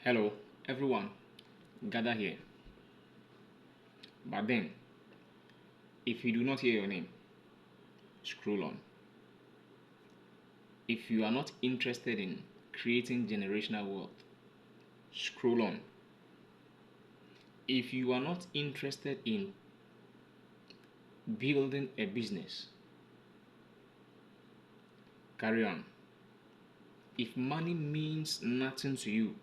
Hello, everyone, gather here. But then, if you do not hear your name, scroll on. If you are not interested in creating generational wealth, scroll on. If you are not interested in building a business, carry on. If money means nothing to you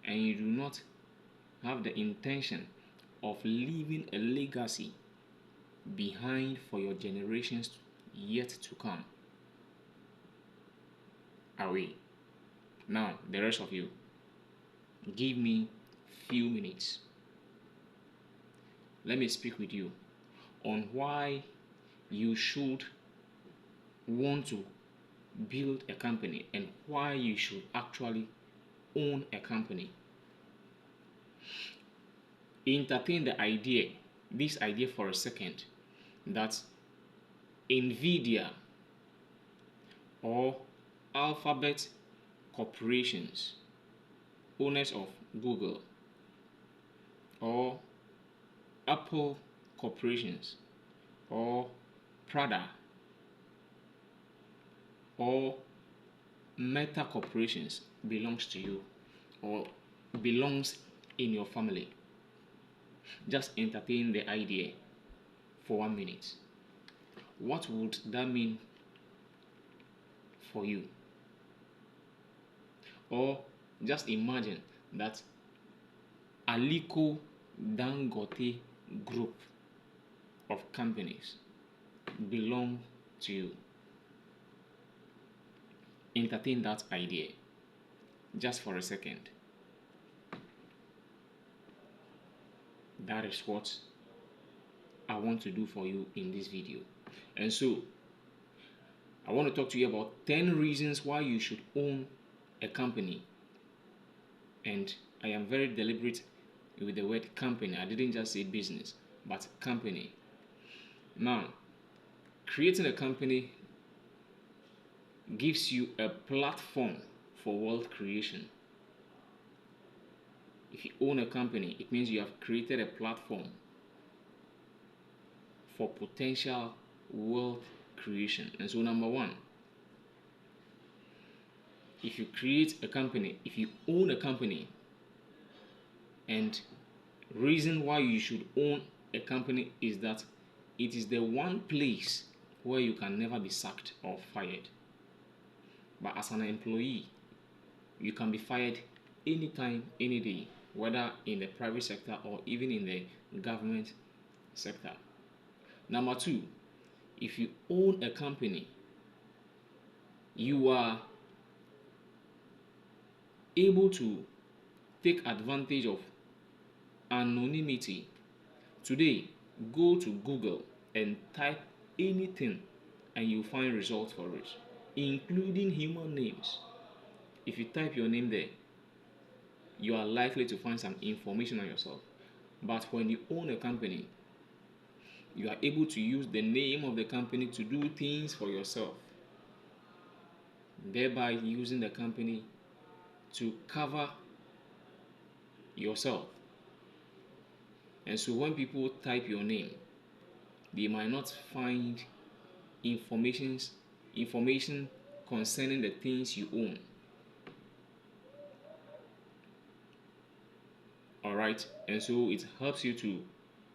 and you do not have the intention of leaving a legacy behind for your generations yet to come, away. Now, the rest of you, give me few minutes. Let me speak with you on why you should want to build a company and why you should actually own a company. Entertain this idea for a second, that Nvidia or Alphabet corporations, owners of Google, or Apple corporations, or Prada, or Meta corporations belongs to you or belongs in your family. Just entertain the idea for 1 minute. What would that mean for you? Or just imagine that Aliko Dangote group of companies belong to you. Entertain that idea just for a second. That is what I want to do for you in this video. And so, I want to talk to you about 10 reasons why you should own a company. And I am very deliberate with the word company. I didn't just say business, but company. Now, creating a company gives you a platform for wealth creation. If you own a company, it means you have created a platform for potential wealth creation. And so, number one, if you create a company, if you own a company, and reason why you should own a company is that it is the one place where you can never be sacked or fired. But as an employee, you can be fired anytime, any day, whether in the private sector or even in the government sector. Number two, if you own a company, you are able to take advantage of anonymity. Today, go to Google and type anything and you'll find results for it, including human names. If you type your name there, you are likely to find some information on yourself. But when you own a company, you are able to use the name of the company to do things for yourself, thereby using the company to cover yourself. And so when people type your name, they might not find information concerning the things you own. Alright, and so it helps you to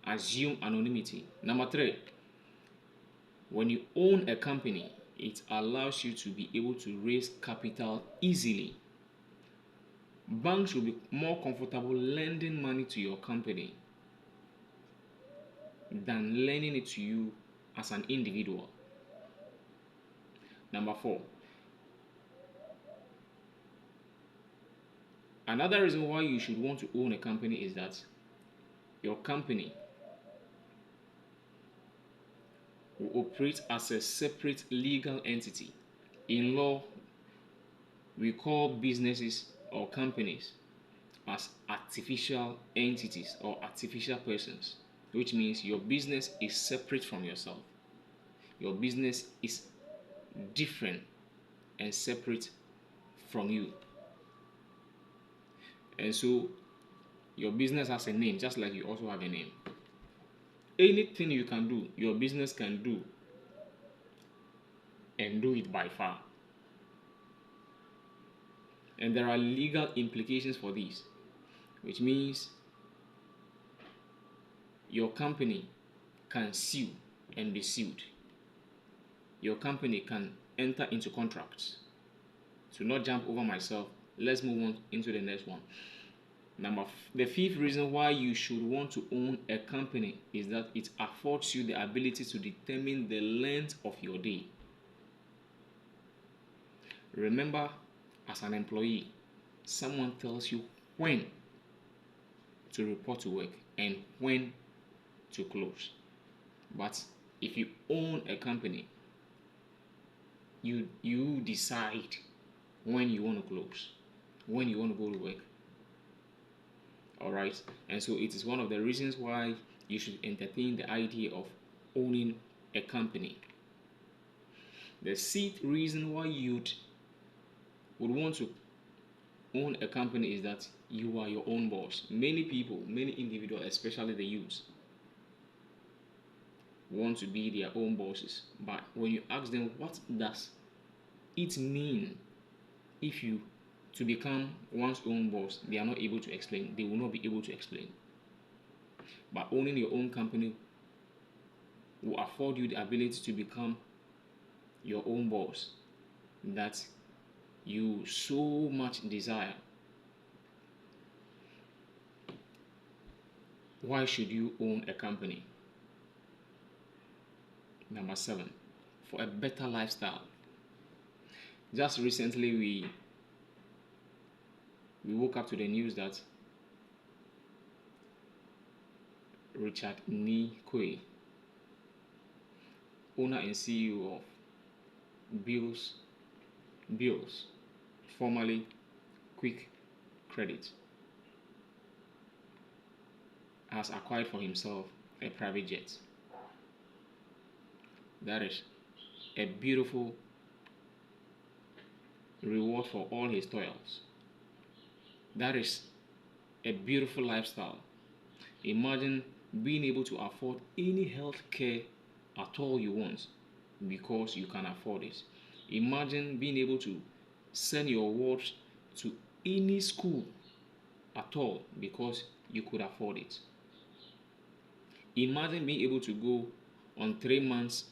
assume anonymity. Number three, when you own a company, it allows you to be able to raise capital easily. Banks will be more comfortable lending money to your company than lending it to you as an individual. Number four, another reason why you should want to own a company is that your company will operate as a separate legal entity. In law, we call businesses or companies as artificial entities or artificial persons, which means your business is separate from yourself. Your business is different and separate from you. And so your business has a name, just like you also have a name. Anything you can do, your business can do, and do it by far. And there are legal implications for this, which means your company can sue and be sued. Your company can enter into contracts. To not jump over myself, let's move on into the next one. The fifth reason why you should want to own a company is that it affords you the ability to determine the length of your day. Remember, as an employee, someone tells you when to report to work and when to close. But if you own a company, you decide when you want to close, when you want to go to work. All right, and so it is one of the reasons why you should entertain the idea of owning a company. The sixth reason why you would want to own a company is that you are your own boss. Many people, many individuals, especially the youth, want to be their own bosses. But when you ask them what does it mean if you to become one's own boss, they are not able to explain. They will not be able to explain. But owning your own company will afford you the ability to become your own boss that you so much desire. Why should you own a company? Number 7, for a better lifestyle. Just recently we woke up to the news that Richard Nikwe, owner and CEO of Bills, formerly Quick Credit, has acquired for himself a private jet. That is a beautiful reward for all his toils. That is a beautiful lifestyle. Imagine being able to afford any health care at all you want because you can afford it. Imagine being able to send your words to any school at all because you could afford it. Imagine being able to go on 3 months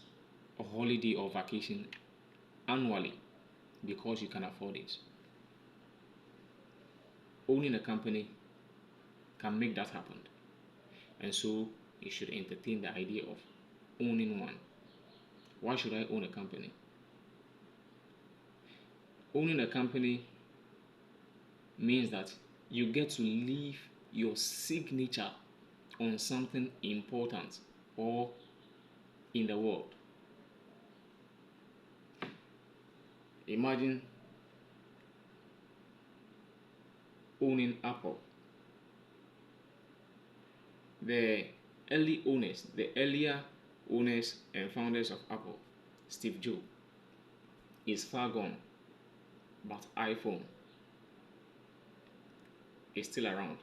of holiday or vacation annually because you can afford it. Owning a company can make that happen. And so you should entertain the idea of owning one. Why should I own a company? Owning a company means that you get to leave your signature on something important or in the world. Imagine owning Apple. The earlier owners and founders of Apple, Steve Jobs, is far gone, but iPhone is still around.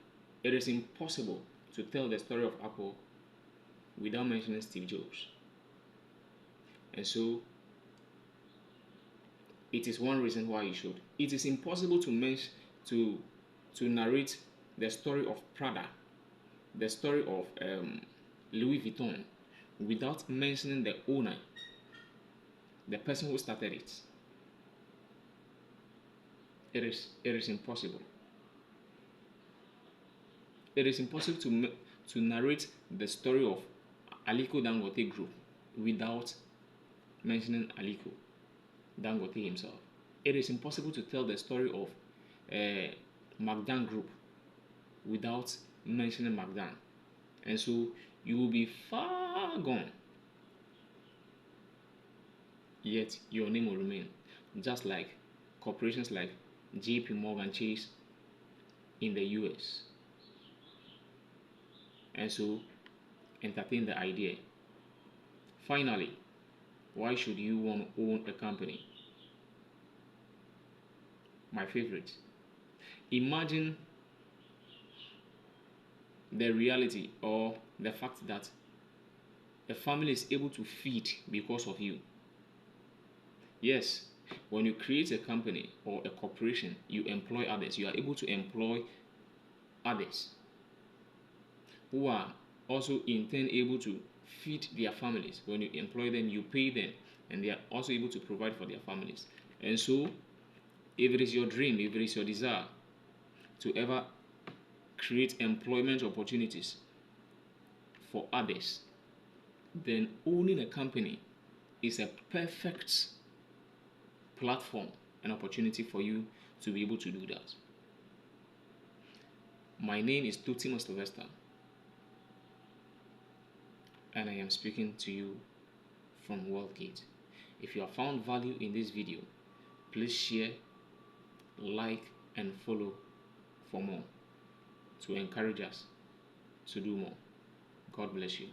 It is impossible to tell the story of Apple without mentioning Steve Jobs. And so it is one reason why you should. It is impossible to narrate the story of Prada, the story of Louis Vuitton, without mentioning the owner, the person who started it. It is impossible. It is impossible to narrate the story of Aliko Dangote Group without mentioning Aliko Dangote himself. It is impossible to tell the story of McDan Group without mentioning McDan. And so you will be far gone, yet your name will remain. Just like corporations like JP Morgan Chase in the US. And so entertain the idea. Finally, why should you want to own a company? My favorite. Imagine the reality or the fact that the family is able to feed because of you. Yes, when you create a company or a corporation, you employ others. You are able to employ others who are also in turn able to feed their families. When you employ them, you pay them, and they are also able to provide for their families. And so, if it is your dream, if it is your desire to ever create employment opportunities for others, then owning a company is a perfect platform and opportunity for you to be able to do that. My name is Tuti Sylvester, and I am speaking to you from WealthGate. If you have found value in this video, please share, like, and follow for more to encourage us to do more. God bless you.